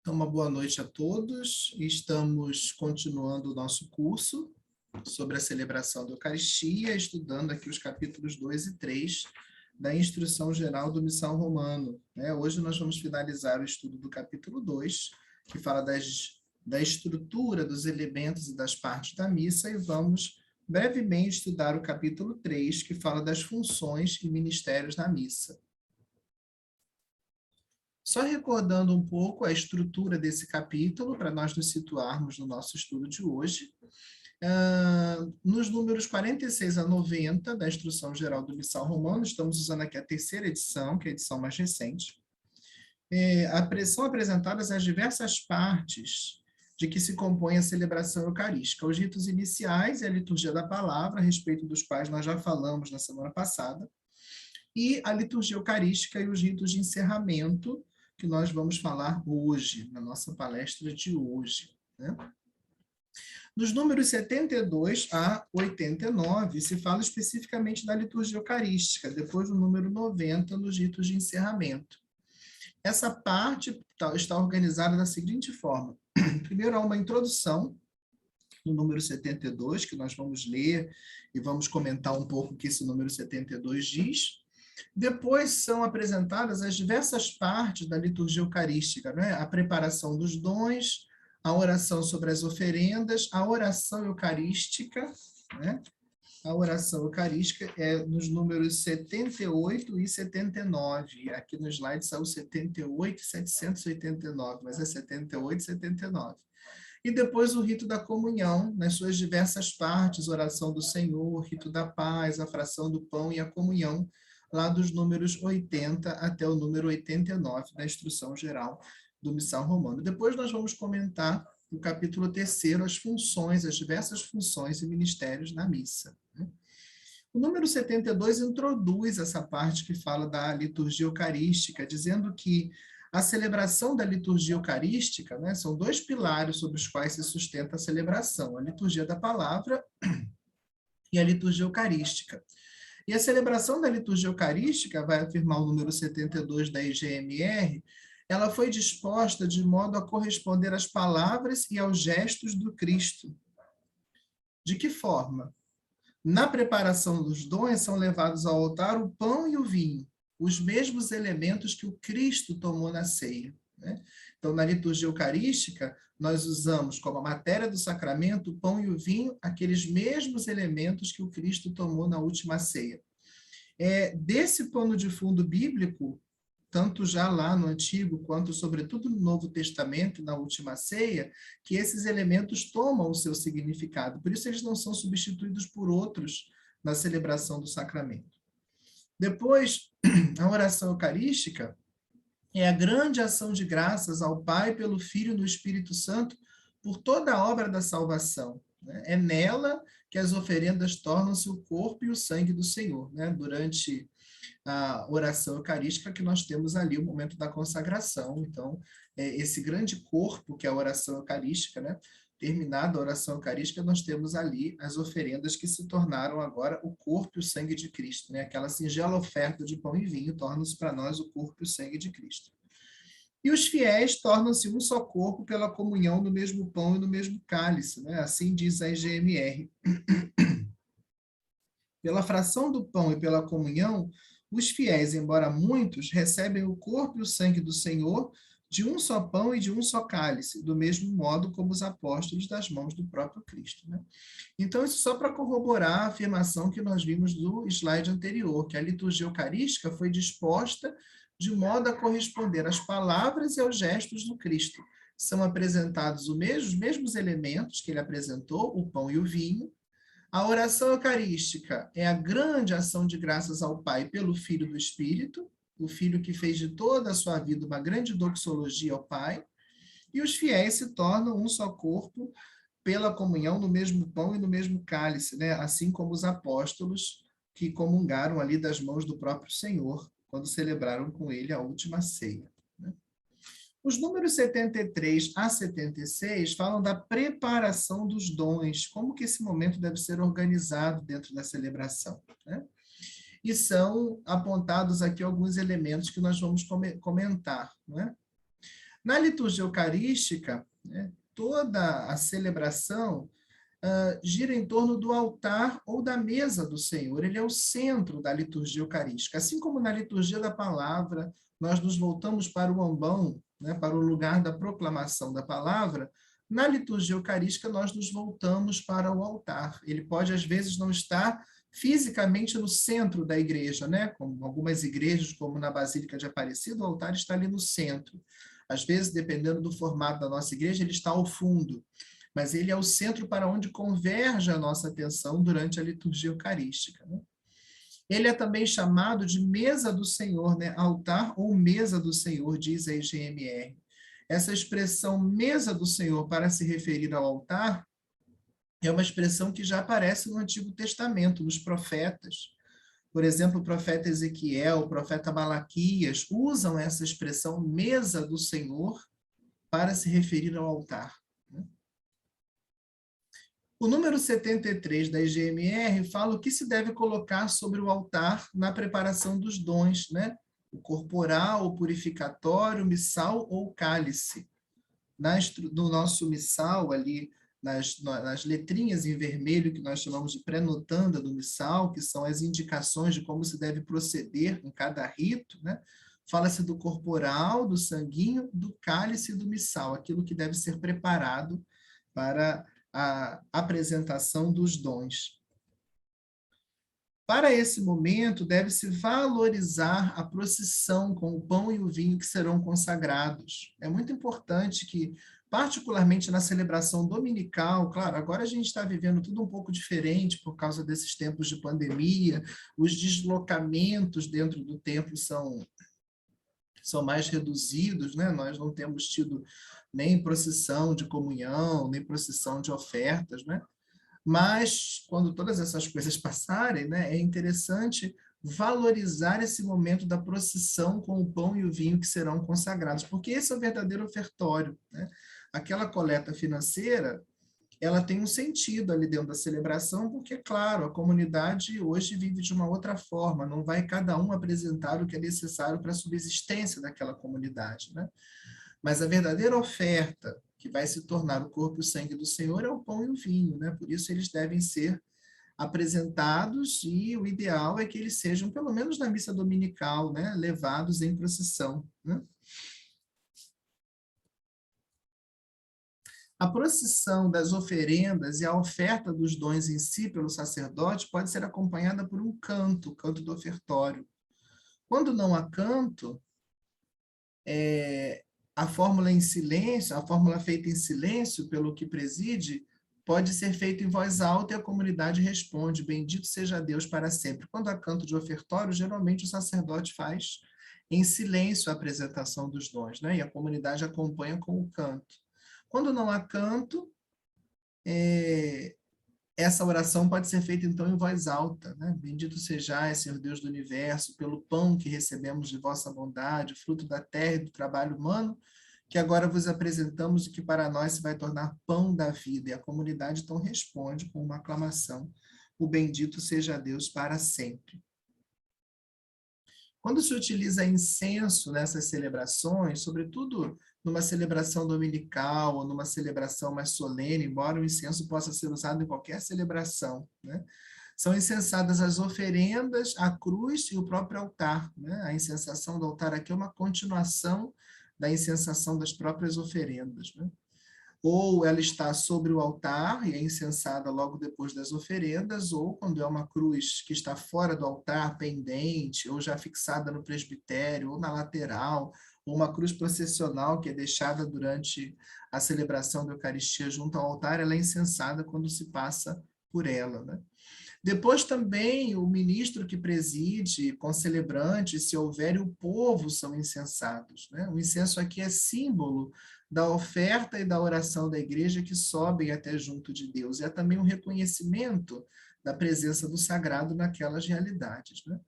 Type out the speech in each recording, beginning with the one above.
Então, uma boa noite a todos. Estamos continuando o nosso curso sobre a celebração da Eucaristia, estudando aqui os capítulos 2 e 3 da Instrução Geral do Missal Romano. Hoje nós vamos finalizar o estudo do capítulo 2, que fala da estrutura, dos elementos e das partes da missa, e vamos brevemente estudar o capítulo 3, que fala das funções e ministérios da missa. Só recordando um pouco a estrutura desse capítulo, para nós nos situarmos no nosso estudo de hoje, nos números 46 a 90 da Instrução Geral do Missal Romano, estamos usando aqui a terceira edição, que é a edição mais recente, são apresentadas as diversas partes de que se compõe a celebração eucarística, os ritos iniciais e a liturgia da palavra, a respeito dos quais nós já falamos na semana passada, e a liturgia eucarística e os ritos de encerramento, que nós vamos falar hoje, na nossa palestra de hoje. Nos números 72 a 89, se fala especificamente da liturgia eucarística, depois do número 90, nos ritos de encerramento. Essa parte está organizada da seguinte forma. Primeiro, há uma introdução, no número 72, que nós vamos ler e vamos comentar um pouco o que esse número 72 diz. Depois são apresentadas as diversas partes da liturgia eucarística, a preparação dos dons, a oração sobre as oferendas, a oração eucarística, A oração eucarística é nos números 78 e 79. Aqui no slide saiu 78 e 789, mas é 78 e 79. E depois o rito da comunhão, nas suas diversas partes, oração do Senhor, rito da paz, a fração do pão e a comunhão, lá dos números 80 até o número 89 da Instrução Geral do Missal Romano. Depois nós vamos comentar no capítulo 3º as funções, as diversas funções e ministérios na missa. O número 72 introduz essa parte que fala da liturgia eucarística, dizendo que a celebração da liturgia eucarística, são dois pilares sobre os quais se sustenta a celebração, a liturgia da palavra e a liturgia eucarística. E a celebração da liturgia eucarística, vai afirmar o número 72 da IGMR, ela foi disposta de modo a corresponder às palavras e aos gestos do Cristo. De que forma? Na preparação dos dons são levados ao altar o pão e o vinho, os mesmos elementos que o Cristo tomou na ceia. Então, na liturgia eucarística, nós usamos como a matéria do sacramento o pão e o vinho, aqueles mesmos elementos que o Cristo tomou na última ceia. Desse pano de fundo bíblico, tanto já lá no Antigo, quanto sobretudo no Novo Testamento, na última ceia, que esses elementos tomam o seu significado. Por isso, eles não são substituídos por outros na celebração do sacramento. Depois, a oração eucarística é a grande ação de graças ao Pai, pelo Filho e no Espírito Santo, por toda a obra da salvação. É nela que as oferendas tornam-se o corpo e o sangue do Senhor. Durante a oração eucarística que nós temos ali, o momento da consagração. Então, esse grande corpo, que é a oração eucarística, terminada a oração eucarística, nós temos ali as oferendas que se tornaram agora o corpo e o sangue de Cristo. Aquela singela oferta de pão e vinho torna-se para nós o corpo e o sangue de Cristo. E os fiéis tornam-se um só corpo pela comunhão no mesmo pão e no mesmo cálice. Assim diz a IGMR. Pela fração do pão e pela comunhão, os fiéis, embora muitos, recebem o corpo e o sangue do Senhor de um só pão e de um só cálice, do mesmo modo como os apóstolos das mãos do próprio Cristo. Então, isso só para corroborar a afirmação que nós vimos do slide anterior, que a liturgia eucarística foi disposta de modo a corresponder às palavras e aos gestos do Cristo. São apresentados os mesmos elementos que ele apresentou, o pão e o vinho. A oração eucarística é a grande ação de graças ao Pai pelo Filho do Espírito, o Filho que fez de toda a sua vida uma grande doxologia ao Pai, e os fiéis se tornam um só corpo pela comunhão no mesmo pão e no mesmo cálice, assim como os apóstolos que comungaram ali das mãos do próprio Senhor, quando celebraram com ele a última ceia. Os números 73 a 76 falam da preparação dos dons, como que esse momento deve ser organizado dentro da celebração. E são apontados aqui alguns elementos que nós vamos comentar. Na liturgia eucarística, né, toda a celebração gira em torno do altar ou da mesa do Senhor. Ele é o centro da liturgia eucarística. Assim como na liturgia da palavra, nós nos voltamos para o ambão, né, para o lugar da proclamação da palavra, na liturgia eucarística nós nos voltamos para o altar. Ele pode, às vezes, não estar fisicamente no centro da igreja, né? Como algumas igrejas, como na Basílica de Aparecida, o altar está ali no centro. Às vezes, dependendo do formato da nossa igreja, ele está ao fundo, mas ele é o centro para onde converge a nossa atenção durante a liturgia eucarística, né? Ele é também chamado de mesa do Senhor, né? Altar ou mesa do Senhor, diz a IGMR. Essa expressão mesa do Senhor para se referir ao altar é uma expressão que já aparece no Antigo Testamento, nos profetas. Por exemplo, o profeta Ezequiel, o profeta Malaquias usam essa expressão mesa do Senhor para se referir ao altar. O número 73 da IGMR fala o que se deve colocar sobre o altar na preparação dos dons, né? O corporal, o purificatório, o missal ou o cálice. No nosso missal, ali, nas letrinhas em vermelho, que nós chamamos de pré-notanda do missal, que são as indicações de como se deve proceder em cada rito, né? Fala-se do corporal, do sanguíneo, do cálice e do missal, aquilo que deve ser preparado para a apresentação dos dons. Para esse momento, deve-se valorizar a procissão com o pão e o vinho que serão consagrados. É muito importante que, particularmente na celebração dominical, claro, agora a gente está vivendo tudo um pouco diferente por causa desses tempos de pandemia, os deslocamentos dentro do templo são mais reduzidos, né? Nós não temos tido nem procissão de comunhão, nem procissão de ofertas, né? Mas, quando todas essas coisas passarem, né, é interessante valorizar esse momento da procissão com o pão e o vinho que serão consagrados, porque esse é o verdadeiro ofertório, né? Aquela coleta financeira, ela tem um sentido ali dentro da celebração, porque, claro, a comunidade hoje vive de uma outra forma, não vai cada um apresentar o que é necessário para a subsistência daquela comunidade, né? Mas a verdadeira oferta, que vai se tornar o corpo e o sangue do Senhor, é o pão e o vinho, né? Por isso eles devem ser apresentados e o ideal é que eles sejam, pelo menos na missa dominical, né, levados em procissão, né? A procissão das oferendas e a oferta dos dons em si pelo sacerdote pode ser acompanhada por um canto, o canto do ofertório. Quando não há canto, a fórmula em silêncio, a fórmula feita em silêncio pelo que preside, pode ser feita em voz alta e a comunidade responde, bendito seja Deus para sempre. Quando há canto de ofertório, geralmente o sacerdote faz em silêncio a apresentação dos dons, né? E a comunidade acompanha com o canto. Quando não há canto, essa oração pode ser feita, então, em voz alta, né? Bendito sejais, Senhor Deus do universo, pelo pão que recebemos de vossa bondade, fruto da terra e do trabalho humano, que agora vos apresentamos e que para nós se vai tornar pão da vida. E a comunidade, então, responde com uma aclamação, o bendito seja Deus para sempre. Quando se utiliza incenso nessas celebrações, sobretudo numa celebração dominical ou numa celebração mais solene, embora o incenso possa ser usado em qualquer celebração, né? São incensadas as oferendas, a cruz e o próprio altar, né? A incensação do altar aqui é uma continuação da incensação das próprias oferendas, né? Ou ela está sobre o altar e é incensada logo depois das oferendas, ou quando é uma cruz que está fora do altar, pendente, ou já fixada no presbitério, ou na lateral, ou uma cruz processional que é deixada durante a celebração da Eucaristia junto ao altar, ela é incensada quando se passa por ela, né? Depois também o ministro que preside, com celebrantes, se houver, e o povo são incensados, né? O incenso aqui é símbolo da oferta e da oração da igreja que sobem até junto de Deus. E é também um reconhecimento da presença do sagrado naquelas realidades, né?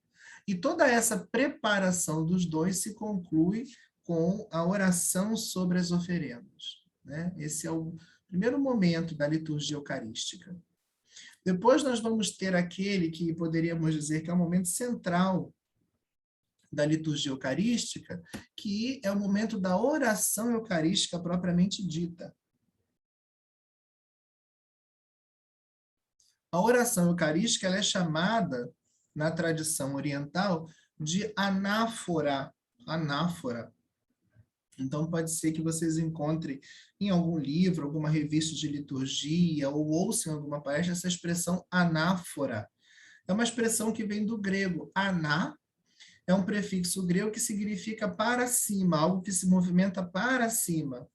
E toda essa preparação dos dons se conclui com a oração sobre as oferendas, né? Esse é o primeiro momento da liturgia eucarística. Depois nós vamos ter aquele que poderíamos dizer que é o momento central da liturgia eucarística, que é o momento da oração eucarística propriamente dita. A oração eucarística ela é chamada, na tradição oriental, de anáfora. Anáfora. Então, pode ser que vocês encontrem em algum livro, alguma revista de liturgia, ou ouçam em alguma palestra essa expressão anáfora. É uma expressão que vem do grego. Aná é um prefixo grego que significa para cima, algo que se movimenta para cima.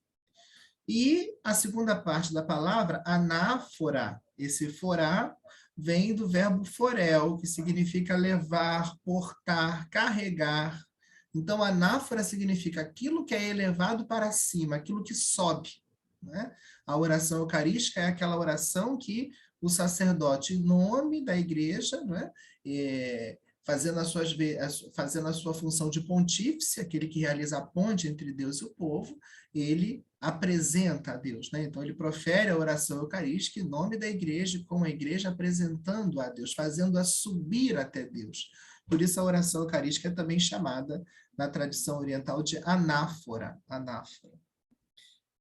E a segunda parte da palavra, anáfora, esse forá vem do verbo forel, que significa levar, portar, carregar. Então, anáfora significa aquilo que é elevado para cima, aquilo que sobe, né? A oração eucarística é aquela oração que o sacerdote, em nome da igreja, né? Fazendo a sua função de pontífice, aquele que realiza a ponte entre Deus e o povo, ele apresenta a Deus, né? Então, ele profere a oração eucarística em nome da igreja, com a igreja apresentando a Deus, fazendo-a subir até Deus. Por isso, a oração eucarística é também chamada, na tradição oriental, de anáfora. Anáfora.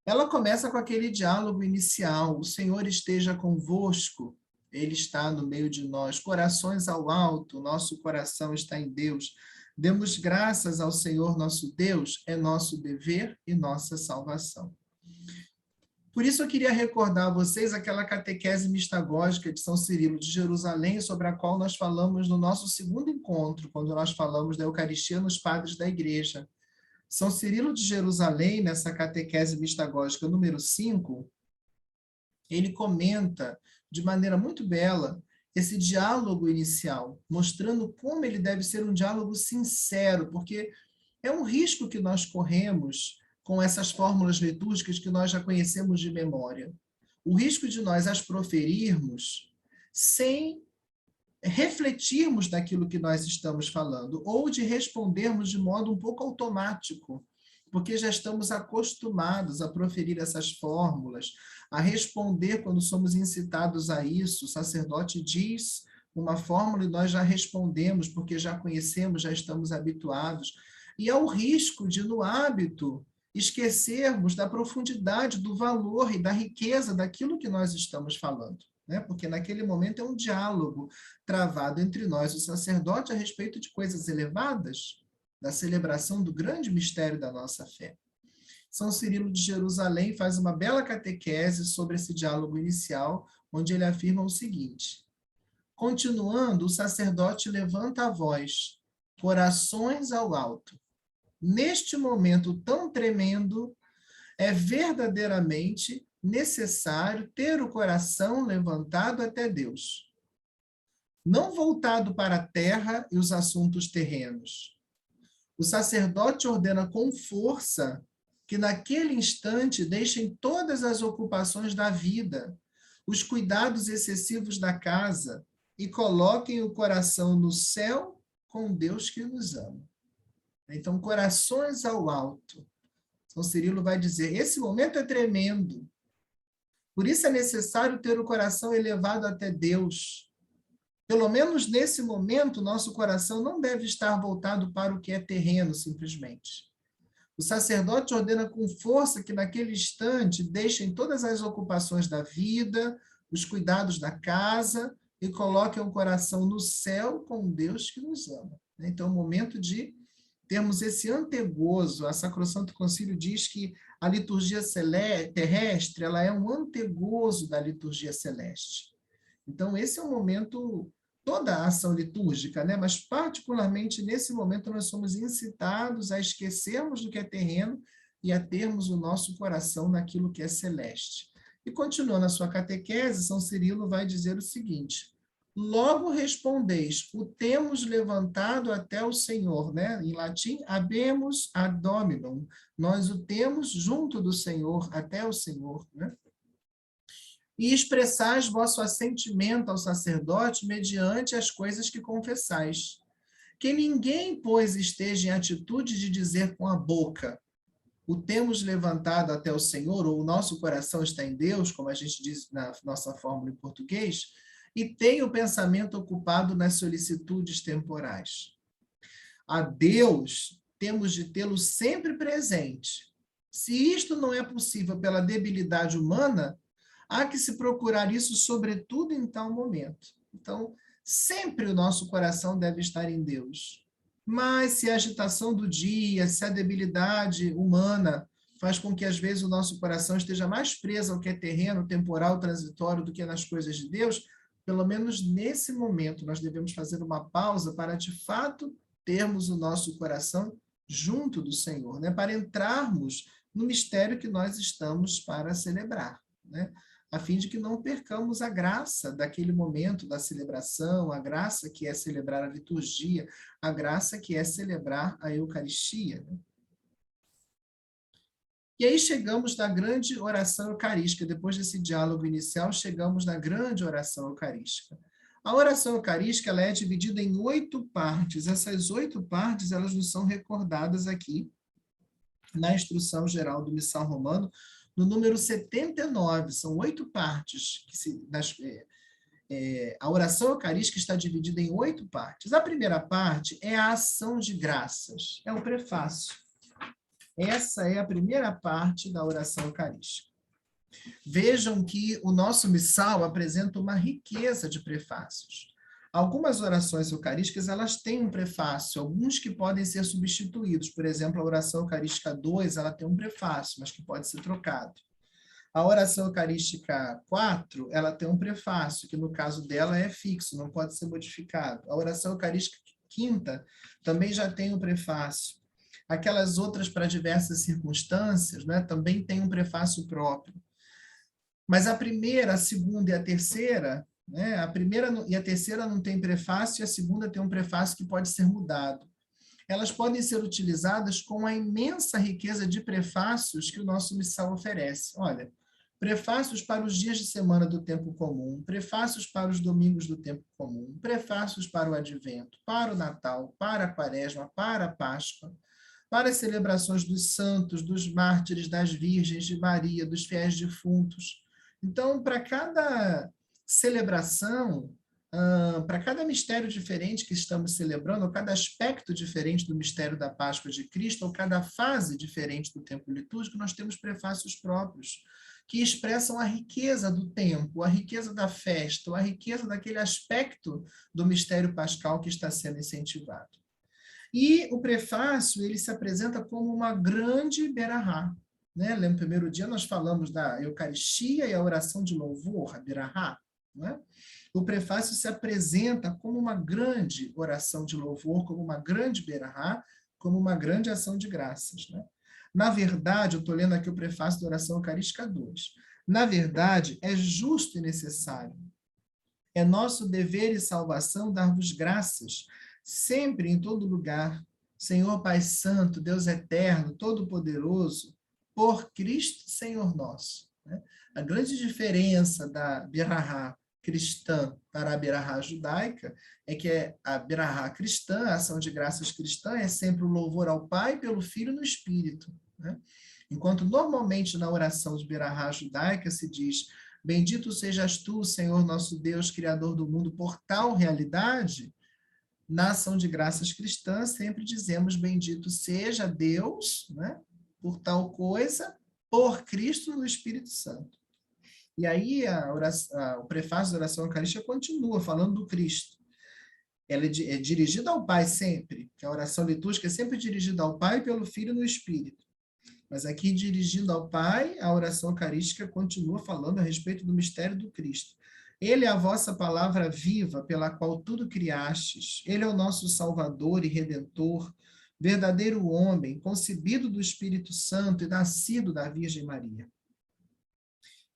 Ela começa com aquele diálogo inicial: o Senhor esteja convosco, Ele está no meio de nós, corações ao alto, nosso coração está em Deus. Demos graças ao Senhor nosso Deus, é nosso dever e nossa salvação. Por isso eu queria recordar a vocês aquela catequese mistagógica de São Cirilo de Jerusalém, sobre a qual nós falamos no nosso segundo encontro, quando nós falamos da Eucaristia nos padres da Igreja. São Cirilo de Jerusalém, nessa catequese mistagógica número 5, ele comenta de maneira muito bela esse diálogo inicial, mostrando como ele deve ser um diálogo sincero, porque é um risco que nós corremos com essas fórmulas litúrgicas que nós já conhecemos de memória. O risco de nós as proferirmos sem refletirmos naquilo que nós estamos falando, ou de respondermos de modo um pouco automático, porque já estamos acostumados a proferir essas fórmulas, a responder quando somos incitados a isso. O sacerdote diz uma fórmula e nós já respondemos, porque já conhecemos, já estamos habituados. E há o risco de, no hábito, esquecermos da profundidade, do valor e da riqueza daquilo que nós estamos falando, né? Porque naquele momento é um diálogo travado entre nós, o sacerdote, a respeito de coisas elevadas, da celebração do grande mistério da nossa fé. São Cirilo de Jerusalém faz uma bela catequese sobre esse diálogo inicial, onde ele afirma o seguinte: continuando, o sacerdote levanta a voz, corações ao alto. Neste momento tão tremendo, é verdadeiramente necessário ter o coração levantado até Deus, não voltado para a terra e os assuntos terrenos. O sacerdote ordena com força que naquele instante deixem todas as ocupações da vida, os cuidados excessivos da casa, e coloquem o coração no céu com Deus que nos ama. Então, corações ao alto. São Cirilo vai dizer, esse momento é tremendo. Por isso é necessário ter o coração elevado até Deus. Pelo menos nesse momento, nosso coração não deve estar voltado para o que é terreno, simplesmente. O sacerdote ordena com força que naquele instante deixem todas as ocupações da vida, os cuidados da casa, e coloquem o coração no céu com Deus que nos ama. Então, é o momento de termos esse antegozo. A Sacrosanto Concílio diz que a liturgia terrestre ela é um antegozo da liturgia celeste. Então, esse é o momento, toda a ação litúrgica, né? Mas particularmente nesse momento nós somos incitados a esquecermos do que é terreno e a termos o nosso coração naquilo que é celeste. E continuando a sua catequese, São Cirilo vai dizer o seguinte: logo respondeis, o temos levantado até o Senhor, né? Em latim, habemus ad Dominum, nós o temos junto do Senhor, até o Senhor, né? E expressais vosso assentimento ao sacerdote mediante as coisas que confessais. Que ninguém, pois, esteja em atitude de dizer com a boca, o temos levantado até o Senhor, ou o nosso coração está em Deus, como a gente diz na nossa fórmula em português, e tem o pensamento ocupado nas solicitudes temporais. A Deus temos de tê-lo sempre presente. Se isto não é possível pela debilidade humana, há que se procurar isso, sobretudo em tal momento. Então, sempre o nosso coração deve estar em Deus. Mas se a agitação do dia, se a debilidade humana faz com que, às vezes, o nosso coração esteja mais preso ao que é terreno, temporal, transitório, do que nas coisas de Deus, pelo menos nesse momento, nós devemos fazer uma pausa para, de fato, termos o nosso coração junto do Senhor, né? Para entrarmos no mistério que nós estamos para celebrar, né? A fim de que não percamos a graça daquele momento da celebração, a graça que é celebrar a liturgia, a graça que é celebrar a Eucaristia, né? E aí chegamos na grande oração eucarística. Depois desse diálogo inicial, chegamos na grande oração eucarística. A oração eucarística ela é dividida em 8 partes. Essas 8 partes elas nos são recordadas aqui na Instrução Geral do Missal Romano, no número 79. São 8 partes. A oração eucarística está dividida em 8 partes. A primeira parte é a ação de graças, é o prefácio. Essa é a primeira parte da oração eucarística. Vejam que o nosso missal apresenta uma riqueza de prefácios. Algumas orações eucarísticas, elas têm um prefácio, alguns que podem ser substituídos. Por exemplo, a oração eucarística 2, ela tem um prefácio, mas que pode ser trocado. A oração eucarística 4, ela tem um prefácio, que no caso dela é fixo, não pode ser modificado. A oração eucarística 5ª também já tem um prefácio. Aquelas outras para diversas circunstâncias, né, também tem um prefácio próprio. Mas a primeira, a segunda e a terceira, né, a primeira e a terceira não tem prefácio, e a segunda tem um prefácio que pode ser mudado. Elas podem ser utilizadas com a imensa riqueza de prefácios que o nosso missal oferece. Olha, prefácios para os dias de semana do tempo comum, prefácios para os domingos do tempo comum, prefácios para o advento, para o Natal, para a Quaresma, para a Páscoa, para as celebrações dos santos, dos mártires, das virgens, de Maria, dos fiéis defuntos. Então, para cada celebração, para cada mistério diferente que estamos celebrando, ou cada aspecto diferente do mistério da Páscoa de Cristo, ou cada fase diferente do tempo litúrgico, nós temos prefácios próprios, que expressam a riqueza do tempo, a riqueza da festa, a riqueza daquele aspecto do mistério pascal que está sendo incentivado. E o prefácio, ele se apresenta como uma grande berahá, né? No primeiro dia nós falamos da Eucaristia e a oração de louvor, a berahá, né? O prefácio se apresenta como uma grande oração de louvor, como uma grande berahá, como uma grande ação de graças, né? Na verdade, eu estou lendo aqui o prefácio da oração eucarística 2. Na verdade, é justo e necessário. É nosso dever e salvação dar-vos graças, sempre em todo lugar, Senhor Pai Santo, Deus Eterno, Todo-Poderoso, por Cristo Senhor nosso. A grande diferença da berahá cristã para a berahá judaica é que a berahá cristã, a ação de graças cristã, é sempre o louvor ao Pai pelo Filho no Espírito, né? Enquanto normalmente na oração de berahá judaica se diz: bendito sejas tu, Senhor nosso Deus, Criador do mundo, por tal realidade, na ação de graças cristã sempre dizemos: bendito seja Deus, né, por tal coisa, por Cristo no Espírito Santo. E aí o prefácio da oração eucarística continua falando do Cristo. Ela é dirigida ao Pai sempre, que a oração litúrgica é sempre dirigida ao Pai pelo Filho no Espírito. Mas aqui, dirigindo ao Pai, a oração eucarística continua falando a respeito do mistério do Cristo. Ele é a vossa palavra viva, pela qual tudo criastes. Ele é o nosso Salvador e Redentor, verdadeiro homem, concebido do Espírito Santo e nascido da Virgem Maria.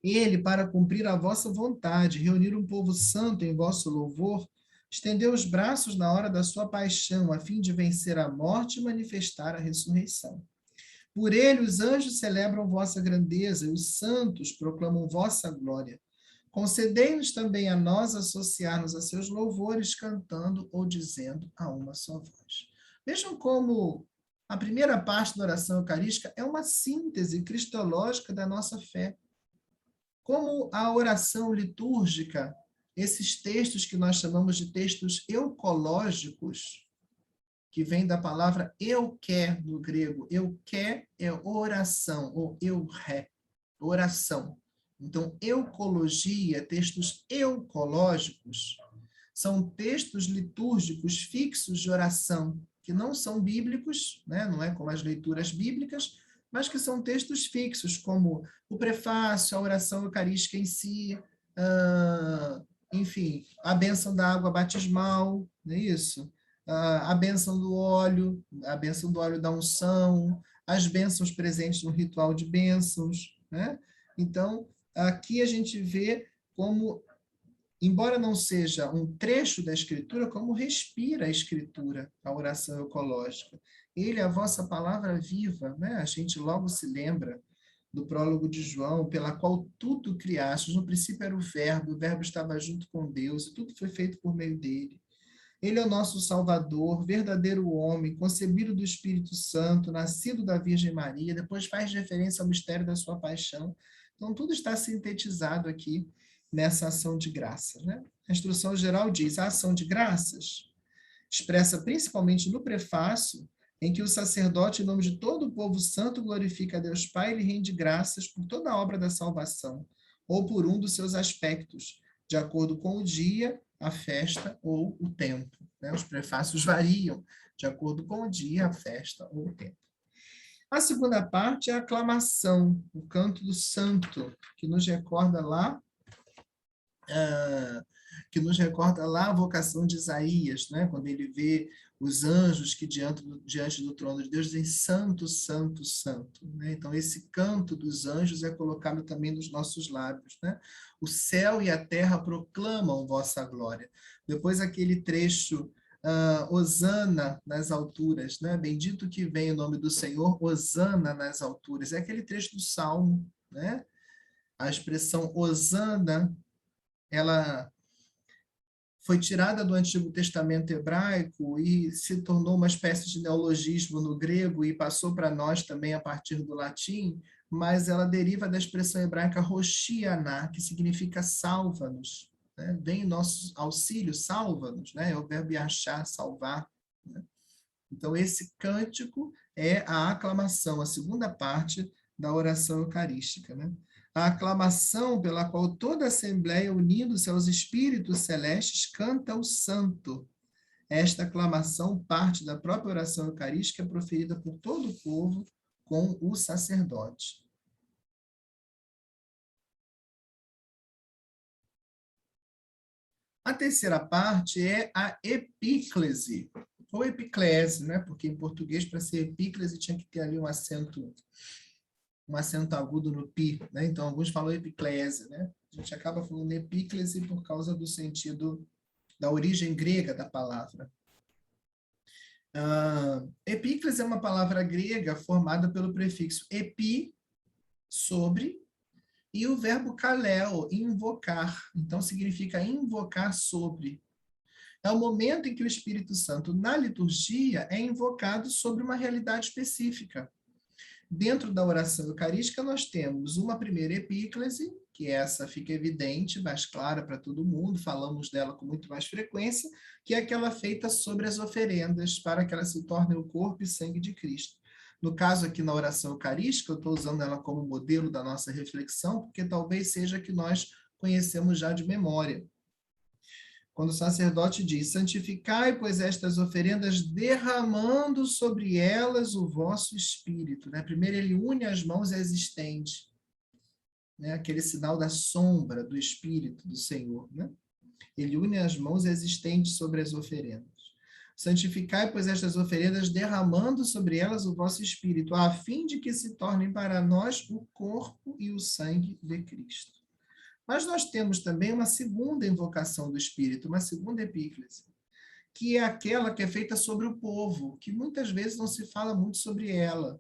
Ele, para cumprir a vossa vontade, reunir um povo santo em vosso louvor, estendeu os braços na hora da sua paixão, a fim de vencer a morte e manifestar a ressurreição. Por ele os anjos celebram vossa grandeza e os santos proclamam vossa glória. Concedei-nos também a nós associar-nos a seus louvores, cantando ou dizendo a uma só voz. Vejam como a primeira parte da oração eucarística é uma síntese cristológica da nossa fé. Como a oração litúrgica, esses textos que nós chamamos de textos eucológicos, que vem da palavra euké, no grego. Euké é oração, ou euré, oração. Então, eucologia, textos eucológicos, são textos litúrgicos fixos de oração, que não são bíblicos, né? Não é como as leituras bíblicas, mas que são textos fixos, como o prefácio, a oração eucarística em si, enfim, a bênção da água batismal, não é isso? A bênção do óleo, a bênção do óleo da unção, as bênçãos presentes no ritual de bênçãos, né? Então, aqui a gente vê como, embora não seja um trecho da Escritura, como respira a Escritura, a oração ecológica. Ele é a vossa palavra viva, né? A gente logo se lembra do prólogo de João, pela qual tudo criastes. No princípio era o verbo estava junto com Deus, e tudo foi feito por meio dele. Ele é o nosso Salvador, verdadeiro homem, concebido do Espírito Santo, nascido da Virgem Maria, depois faz referência ao mistério da sua paixão. Então, tudo está sintetizado aqui nessa ação de graças, né? A instrução geral diz: a ação de graças, expressa principalmente no prefácio, em que o sacerdote, em nome de todo o povo santo, glorifica a Deus Pai e lhe rende graças por toda a obra da salvação, ou por um dos seus aspectos, de acordo com o dia, a festa ou o tempo, né? Os prefácios variam de acordo com o dia, a festa ou o tempo. A segunda parte é a aclamação, o canto do santo, que nos recorda lá a vocação de Isaías, né? Quando ele vê os anjos que diante do trono de Deus dizem santo, santo, santo, né? Então esse canto dos anjos é colocado também nos nossos lábios, né? O céu e a terra proclamam vossa glória. Depois aquele trecho, Hosana nas alturas, né? Bendito que vem o nome do Senhor, Hosana nas alturas. É aquele trecho do Salmo, né? A expressão Hosana, ela foi tirada do Antigo Testamento hebraico e se tornou uma espécie de neologismo no grego e passou para nós também a partir do latim, mas ela deriva da expressão hebraica Hoshianá, que significa salva-nos, né? Vem nosso auxílio, salva-nos, né? É o verbo yachá, salvar, né? Então, esse cântico é a aclamação, a segunda parte da oração eucarística, né? A aclamação pela qual toda a Assembleia, unindo-se aos Espíritos Celestes, canta o Santo. Esta aclamação parte da própria oração eucarística proferida por todo o povo com o sacerdote. A terceira parte é a epíclese, ou epiclese, né? Porque em português, para ser epíclese, tinha que ter ali um acento agudo no pi, né? Então, alguns falam epiclese, né? A gente acaba falando epíclese por causa do sentido, da origem grega da palavra. Epíclese é uma palavra grega formada pelo prefixo epi, sobre, e o verbo kaleo, invocar. Então, significa invocar sobre. É o momento em que o Espírito Santo, na liturgia, é invocado sobre uma realidade específica. Dentro da oração eucarística, nós temos uma primeira epíclese, que essa fica evidente, mais clara para todo mundo, falamos dela com muito mais frequência, que é aquela feita sobre as oferendas, para que ela se torne o corpo e sangue de Cristo. No caso aqui na oração eucarística, eu estou usando ela como modelo da nossa reflexão, porque talvez seja que nós conhecemos já de memória. Quando o sacerdote diz: santificai, pois, estas oferendas, derramando sobre elas o vosso espírito. Né? Primeiro ele une as mãos e as estende. Né? Aquele sinal da sombra do espírito do Senhor. Né? Ele une as mãos e as estende sobre as oferendas. Santificai, pois, estas oferendas, derramando sobre elas o vosso espírito, a fim de que se tornem para nós o corpo e o sangue de Cristo. Mas nós temos também uma segunda invocação do Espírito, uma segunda epíclese, que é aquela que é feita sobre o povo, que muitas vezes não se fala muito sobre ela.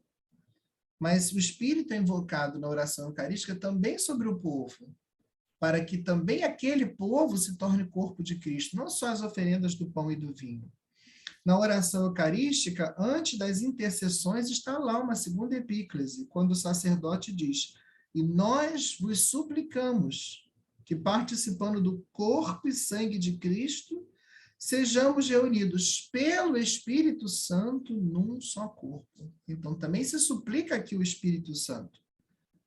Mas o Espírito é invocado na oração eucarística também sobre o povo, para que também aquele povo se torne corpo de Cristo, não só as oferendas do pão e do vinho. Na oração eucarística, antes das intercessões, está lá uma segunda epíclese, quando o sacerdote diz: e nós vos suplicamos que, participando do corpo e sangue de Cristo, sejamos reunidos pelo Espírito Santo num só corpo. Então, também se suplica aqui o Espírito Santo,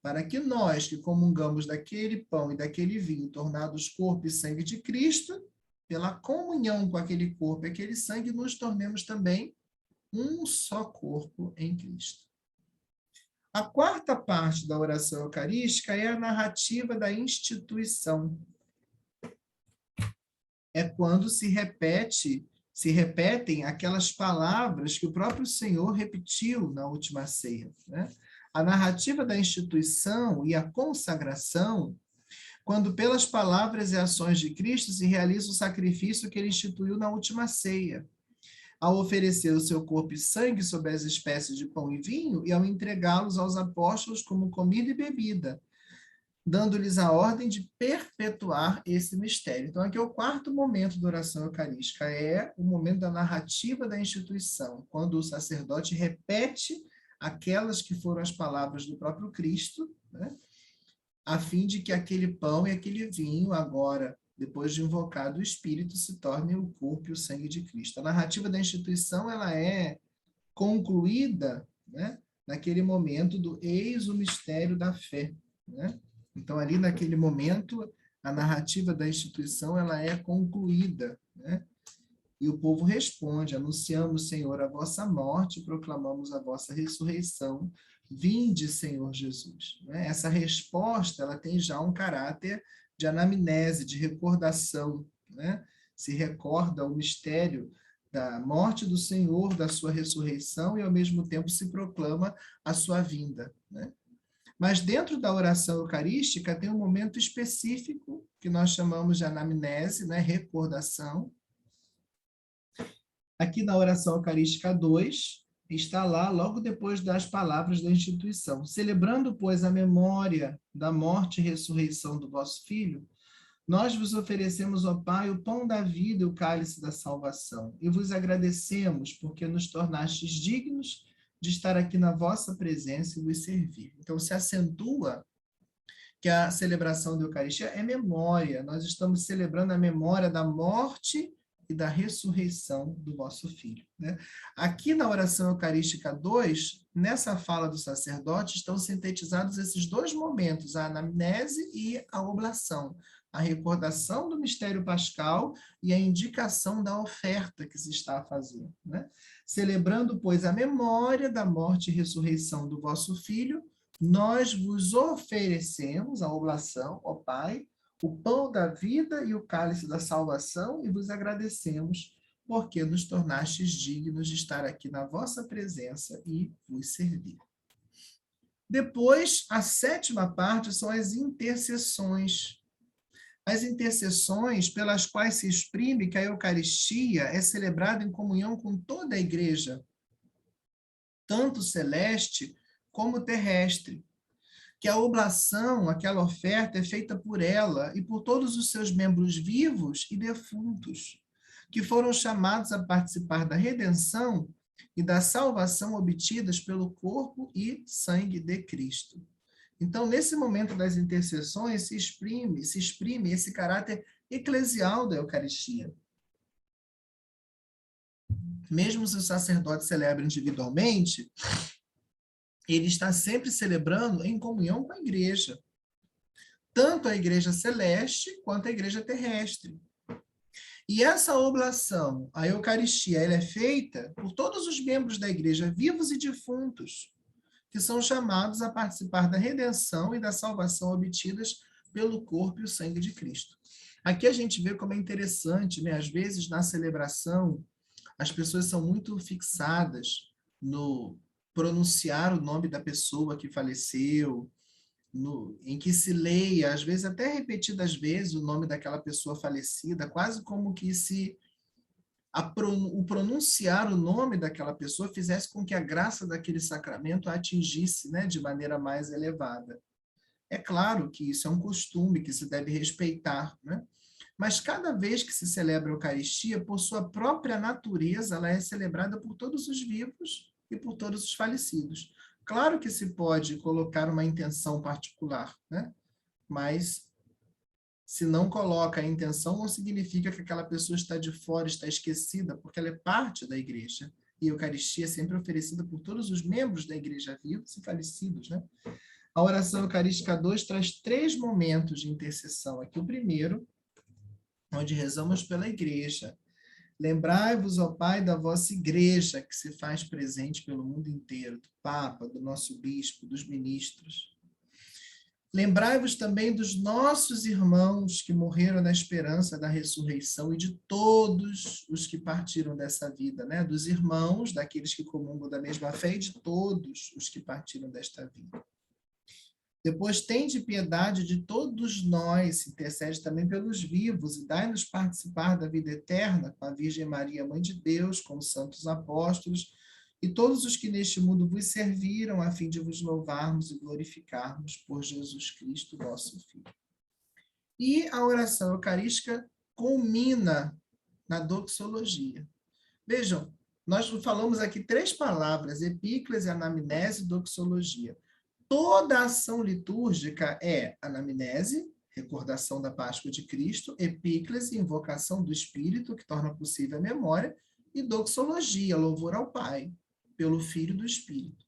para que nós que comungamos daquele pão e daquele vinho, tornados corpo e sangue de Cristo, pela comunhão com aquele corpo e aquele sangue, nos tornemos também um só corpo em Cristo. A quarta parte da oração eucarística é a narrativa da instituição. É quando se repetem aquelas palavras que o próprio Senhor repetiu na última ceia, né? A narrativa da instituição e a consagração, quando pelas palavras e ações de Cristo se realiza o sacrifício que ele instituiu na última ceia, ao oferecer o seu corpo e sangue sob as espécies de pão e vinho e ao entregá-los aos apóstolos como comida e bebida, dando-lhes a ordem de perpetuar esse mistério. Então, aqui é o quarto momento da oração eucarística, é o momento da narrativa da instituição, quando o sacerdote repete aquelas que foram as palavras do próprio Cristo, né, a fim de que aquele pão e aquele vinho, agora, depois de invocado o Espírito, se tornem o corpo e o sangue de Cristo. A narrativa da instituição, ela é concluída, né, naquele momento do eis o mistério da fé, né? Então, ali naquele momento, a narrativa da instituição ela é concluída, né? E o povo responde: anunciamos, Senhor, a vossa morte, proclamamos a vossa ressurreição. Vinde, Senhor Jesus. Né? Essa resposta ela tem já um caráter de anamnese, de recordação, né? Se recorda o mistério da morte do Senhor, da sua ressurreição, e ao mesmo tempo se proclama a sua vinda, né? Mas dentro da oração eucarística tem um momento específico que nós chamamos de anamnese, né? Recordação. Aqui na oração eucarística 2, está lá logo depois das palavras da instituição. Celebrando, pois, a memória da morte e ressurreição do vosso Filho, nós vos oferecemos, ó Pai, o pão da vida e o cálice da salvação, e vos agradecemos porque nos tornastes dignos de estar aqui na vossa presença e vos servir. Então, se acentua que a celebração da Eucaristia é memória. Nós estamos celebrando a memória da morte e da ressurreição do vosso Filho, né? Aqui na oração eucarística 2, nessa fala do sacerdote, estão sintetizados esses dois momentos, a anamnese e a oblação, a recordação do mistério pascal e a indicação da oferta que se está a fazer, né? Celebrando, pois, a memória da morte e ressurreição do vosso Filho, nós vos oferecemos a oblação, ó Pai, o pão da vida e o cálice da salvação, e vos agradecemos, porque nos tornastes dignos de estar aqui na vossa presença e vos servir. Depois, a sétima parte são as intercessões. As intercessões pelas quais se exprime que a Eucaristia é celebrada em comunhão com toda a Igreja, tanto celeste como terrestre, que a oblação, aquela oferta, é feita por ela e por todos os seus membros vivos e defuntos, que foram chamados a participar da redenção e da salvação obtidas pelo corpo e sangue de Cristo. Então, nesse momento das intercessões, se exprime esse caráter eclesial da Eucaristia. Mesmo se o sacerdote celebra individualmente, ele está sempre celebrando em comunhão com a igreja, tanto a igreja celeste quanto a igreja terrestre. E essa oblação, a Eucaristia, ela é feita por todos os membros da igreja, vivos e defuntos, que são chamados a participar da redenção e da salvação obtidas pelo corpo e o sangue de Cristo. Aqui a gente vê como é interessante, né? Às vezes, na celebração, as pessoas são muito fixadas no pronunciar o nome da pessoa que faleceu, em que se leia, às vezes até repetidas vezes, o nome daquela pessoa falecida, quase como que se o pronunciar o nome daquela pessoa fizesse com que a graça daquele sacramento a atingisse, né, de maneira mais elevada. É claro que isso é um costume que se deve respeitar, né? Mas cada vez que se celebra a Eucaristia, por sua própria natureza, ela é celebrada por todos os vivos e por todos os falecidos. Claro que se pode colocar uma intenção particular, né? Mas Se não coloca a intenção, não significa que aquela pessoa está de fora, está esquecida, porque ela é parte da igreja. E a Eucaristia é sempre oferecida por todos os membros da igreja vivos e falecidos, né? A oração Eucarística 2 traz 3 momentos de intercessão. Aqui o primeiro, onde rezamos pela igreja. Lembrai-vos, ó Pai, da vossa igreja, que se faz presente pelo mundo inteiro, do Papa, do nosso bispo, dos ministros. Lembrai-vos também dos nossos irmãos que morreram na esperança da ressurreição e de todos os que partiram dessa vida, né? Dos irmãos, daqueles que comungam da mesma fé e de todos os que partiram desta vida. Depois, tende piedade de todos nós, intercede também pelos vivos e dai-nos participar da vida eterna com a Virgem Maria, Mãe de Deus, com os santos apóstolos e todos os que neste mundo vos serviram, a fim de vos louvarmos e glorificarmos por Jesus Cristo, vosso Filho. E a oração eucarística culmina na doxologia. Vejam, nós falamos aqui 3 palavras, epíclese, anamnese e doxologia. Toda a ação litúrgica é anamnese, recordação da Páscoa de Cristo, epíclese, invocação do Espírito, que torna possível a memória, e doxologia, louvor ao Pai, pelo Filho do Espírito.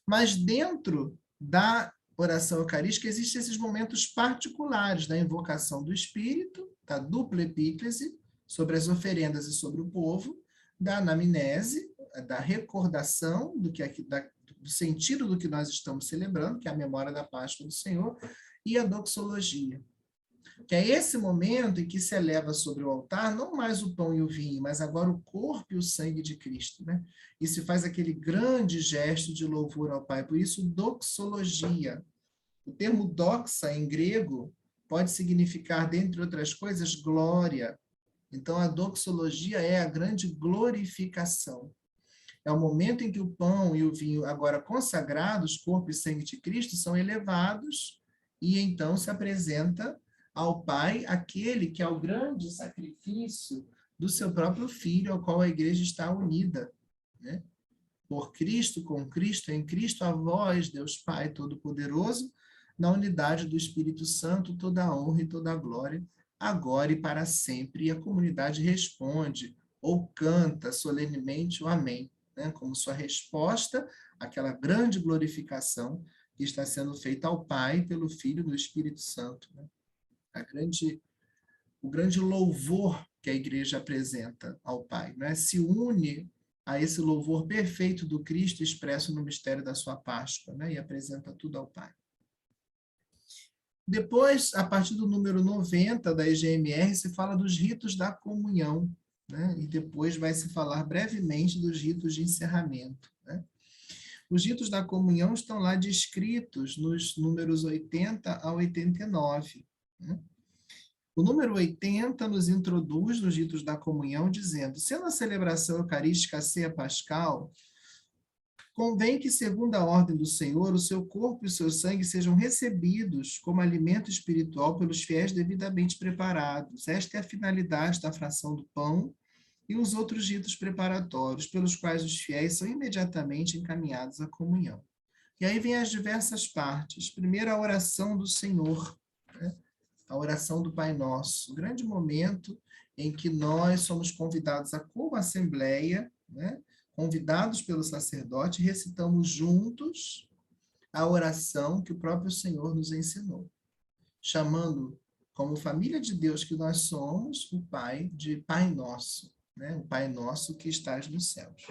Mas dentro da oração eucarística existem esses momentos particulares da invocação do Espírito, da dupla epíclese, sobre as oferendas e sobre o povo, da anamnese, da recordação do sentido do que nós estamos celebrando, que é a memória da Páscoa do Senhor, e a doxologia. Que é esse momento em que se eleva sobre o altar não mais o pão e o vinho, mas agora o corpo e o sangue de Cristo, né? E se faz aquele grande gesto de louvor ao Pai. Por isso, doxologia. O termo doxa, em grego, pode significar, dentre outras coisas, glória. Então, a doxologia é a grande glorificação. É o momento em que o pão e o vinho, agora consagrados, corpo e sangue de Cristo, são elevados e então se apresenta ao Pai aquele que é o grande sacrifício do seu próprio Filho, ao qual a igreja está unida, né? Por Cristo, com Cristo, em Cristo, a vós, Deus Pai Todo-Poderoso, na unidade do Espírito Santo, toda a honra e toda a glória, agora e para sempre. E a comunidade responde, ou canta solenemente o Amém, né? Como sua resposta àquela grande glorificação que está sendo feita ao Pai pelo Filho do Espírito Santo, né? O grande louvor que a igreja apresenta ao Pai, né? Se une a esse louvor perfeito do Cristo expresso no mistério da sua Páscoa, né? E apresenta tudo ao Pai. Depois, a partir do número 90 da EGMR, se fala dos ritos da comunhão, né? E depois vai se falar brevemente dos ritos de encerramento, né? Os ritos da comunhão estão lá descritos nos números 80 a 89, né? O número 80 nos introduz nos ritos da comunhão, dizendo: sendo a celebração eucarística a ceia pascal, convém que, segundo a ordem do Senhor, o seu corpo e o seu sangue sejam recebidos como alimento espiritual pelos fiéis devidamente preparados. Esta é a finalidade da fração do pão e os outros ritos preparatórios, pelos quais os fiéis são imediatamente encaminhados à comunhão. E aí vem as diversas partes. Primeiro, a oração do Senhor, né? A oração do Pai Nosso, um grande momento em que nós somos convidados a, como assembleia, né? Convidados pelo sacerdote, recitamos juntos a oração que o próprio Senhor nos ensinou, chamando, como família de Deus que nós somos, o Pai de Pai Nosso, né? O Pai Nosso que estás nos céus.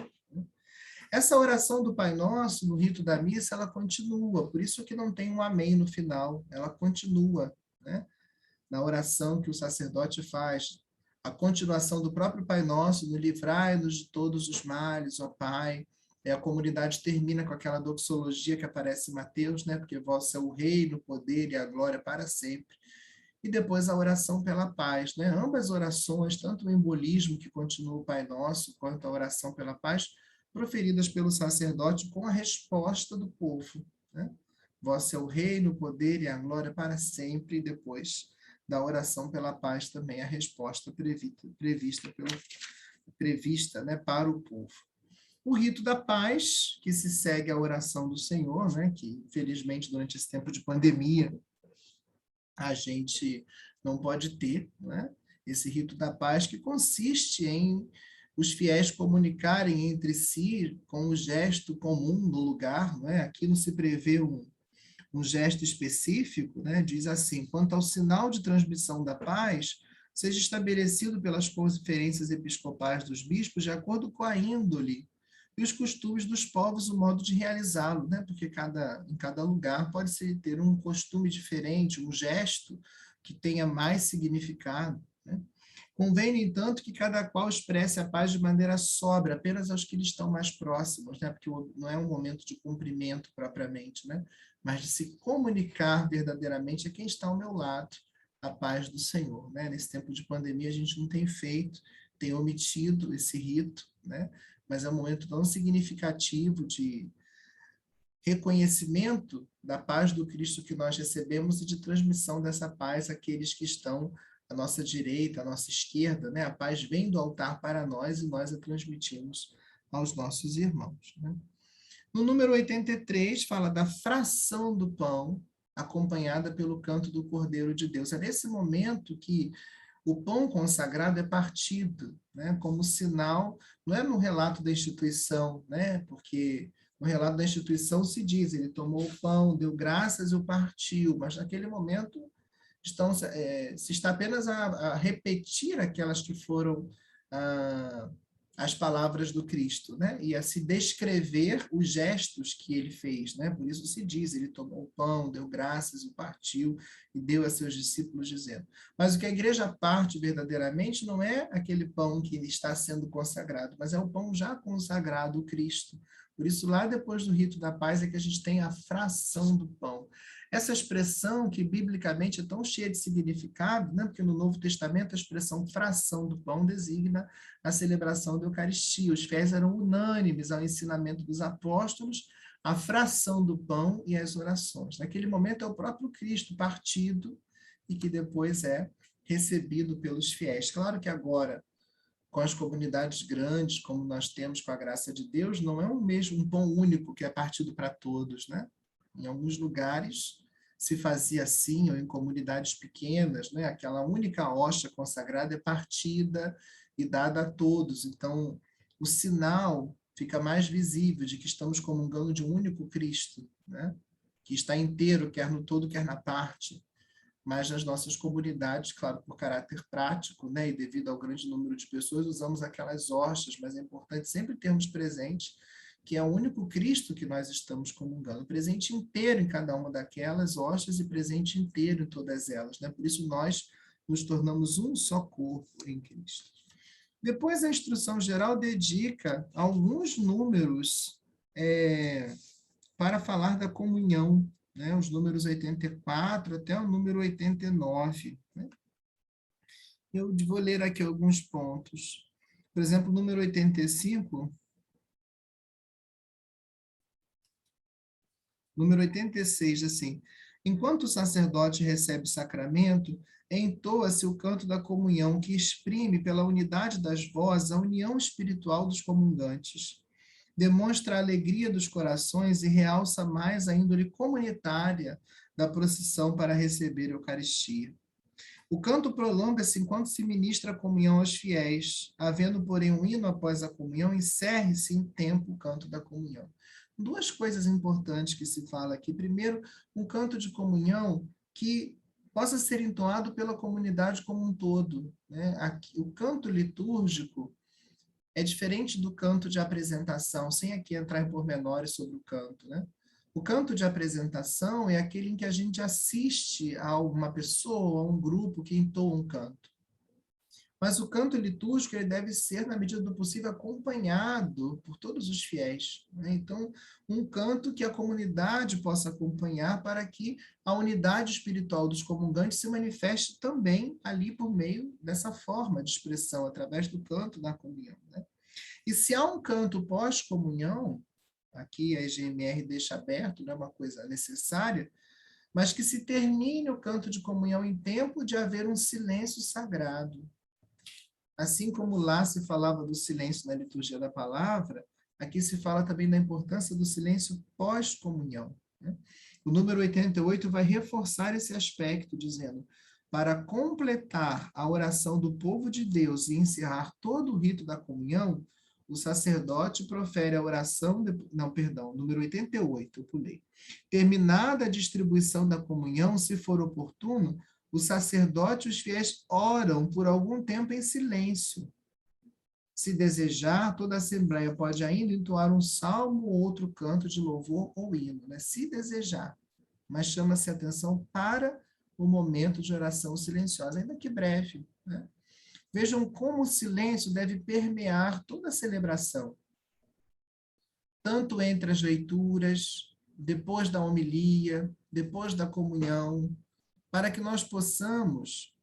Essa oração do Pai Nosso, no rito da missa, ela continua, por isso que não tem um amém no final, ela continua, né? Na oração que o sacerdote faz, a continuação do próprio Pai Nosso, no livrai-nos de todos os males, ó Pai. A comunidade termina com aquela doxologia que aparece em Mateus, né? Porque vosso é o reino, o poder e a glória para sempre. E depois a oração pela paz, né? Ambas orações, tanto o embolismo que continua o Pai Nosso, quanto a oração pela paz, proferidas pelo sacerdote com a resposta do povo, né? Vosso é o reino, o poder e a glória para sempre, e depois da oração pela paz também a resposta prevista, né, para o povo. O rito da paz, que se segue à oração do Senhor, né, que infelizmente durante esse tempo de pandemia a gente não pode ter, né? Esse rito da paz, que consiste em os fiéis comunicarem entre si com o gesto comum no lugar, não é? Aqui não se prevê um gesto específico, né? Diz assim: quanto ao sinal de transmissão da paz, seja estabelecido pelas conferências episcopais dos bispos de acordo com a índole e os costumes dos povos, o modo de realizá-lo, né? Porque em cada lugar pode-se ter um costume diferente, um gesto que tenha mais significado, né? Convém, no entanto, que cada qual expresse a paz de maneira sóbria, apenas aos que lhe estão mais próximos, né? Porque não é um momento de cumprimento propriamente, né? Mas de se comunicar verdadeiramente a quem está ao meu lado, a paz do Senhor, né? Nesse tempo de pandemia a gente não tem feito, tem omitido esse rito, né? Mas é um momento tão significativo de reconhecimento da paz do Cristo que nós recebemos e de transmissão dessa paz àqueles que estão à nossa direita, à nossa esquerda, né? A paz vem do altar para nós e nós a transmitimos aos nossos irmãos, né? No número 83, fala da fração do pão, acompanhada pelo canto do Cordeiro de Deus. É nesse momento que o pão consagrado é partido, né, como sinal, não é no relato da instituição, né, porque no relato da instituição se diz, ele tomou o pão, deu graças e o partiu, mas naquele momento se está apenas a repetir aquelas que foram as palavras do Cristo, né? E a se descrever os gestos que ele fez, né? Por isso se diz, ele tomou o pão, deu graças, o partiu e deu a seus discípulos dizendo. Mas o que a igreja parte verdadeiramente não é aquele pão que está sendo consagrado, mas é o pão já consagrado, o Cristo. Por isso, lá depois do rito da paz é que a gente tem a fração do pão. Essa expressão, que biblicamente é tão cheia de significado, né? Porque no Novo Testamento a expressão fração do pão designa a celebração da Eucaristia. Os fiéis eram unânimes ao ensinamento dos apóstolos, a fração do pão e as orações. Naquele momento é o próprio Cristo partido e que depois é recebido pelos fiéis. Claro que agora, com as comunidades grandes, como nós temos com a graça de Deus, não é um pão único que é partido para todos, né? Em alguns lugares se fazia assim, ou em comunidades pequenas, né? Aquela única hóstia consagrada é partida e dada a todos. Então, o sinal fica mais visível de que estamos comungando de um único Cristo, né? Que está inteiro, quer no todo, quer na parte. Mas nas nossas comunidades, claro, por caráter prático, né, e devido ao grande número de pessoas, usamos aquelas hóstias, mas é importante sempre termos presente que é o único Cristo que nós estamos comungando, presente inteiro em cada uma daquelas hóstias e presente inteiro em todas elas, né? Por isso nós nos tornamos um só corpo em Cristo. Depois a instrução geral dedica alguns números para falar da comunhão, né? Os números 84 até o número 89. Né? Eu vou ler aqui alguns pontos. Por exemplo, o número 85, número 86, assim: enquanto o sacerdote recebe o sacramento, entoa-se o canto da comunhão, que exprime pela unidade das vozes a união espiritual dos comungantes. Demonstra a alegria dos corações e realça mais a índole comunitária da procissão para receber a Eucaristia. O canto prolonga-se enquanto se ministra a comunhão aos fiéis, havendo, porém, um hino após a comunhão, encerre-se em tempo o canto da comunhão. Duas coisas importantes que se fala aqui. Primeiro, um canto de comunhão que possa ser entoado pela comunidade como um todo, né? Aqui, o canto litúrgico é diferente do canto de apresentação, sem aqui entrar em pormenores sobre o canto, né? O canto de apresentação é aquele em que a gente assiste a uma pessoa, a um grupo que entoa um canto. Mas o canto litúrgico ele deve ser, na medida do possível, acompanhado por todos os fiéis, né? Então, um canto que a comunidade possa acompanhar para que a unidade espiritual dos comungantes se manifeste também ali por meio dessa forma de expressão, através do canto da comunhão, né? E se há um canto pós-comunhão, aqui a EGMR deixa aberto, não é uma coisa necessária, mas que se termine o canto de comunhão em tempo de haver um silêncio sagrado. Assim como lá se falava do silêncio na liturgia da palavra, aqui se fala também da importância do silêncio pós-comunhão, né? O número 88 vai reforçar esse aspecto, dizendo: para completar a oração do povo de Deus e encerrar todo o rito da comunhão, o sacerdote profere a oração, número 88, eu pulei. Terminada a distribuição da comunhão, se for oportuno, o sacerdote e os fiéis oram por algum tempo em silêncio. Se desejar, toda a assembleia pode ainda entoar um salmo ou outro canto de louvor ou hino, né? Se desejar. Mas chama-se atenção para o momento de oração silenciosa, ainda que breve, né? Vejam como o silêncio deve permear toda a celebração, tanto entre as leituras, depois da homilia, depois da comunhão, para que nós possamos,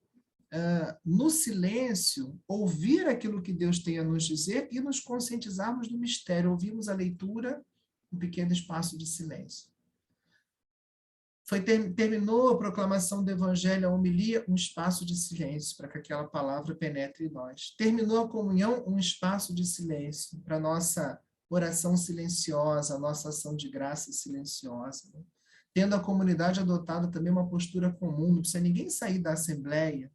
no silêncio, ouvir aquilo que Deus tem a nos dizer e nos conscientizarmos do mistério. Ouvimos a leitura, um pequeno espaço de silêncio. Terminou a proclamação do evangelho, a homilia, um espaço de silêncio, para que aquela palavra penetre em nós. Terminou a comunhão, um espaço de silêncio, para a nossa oração silenciosa, a nossa ação de graça silenciosa. Né? Tendo a comunidade adotado também uma postura comum, não precisa ninguém sair da assembleia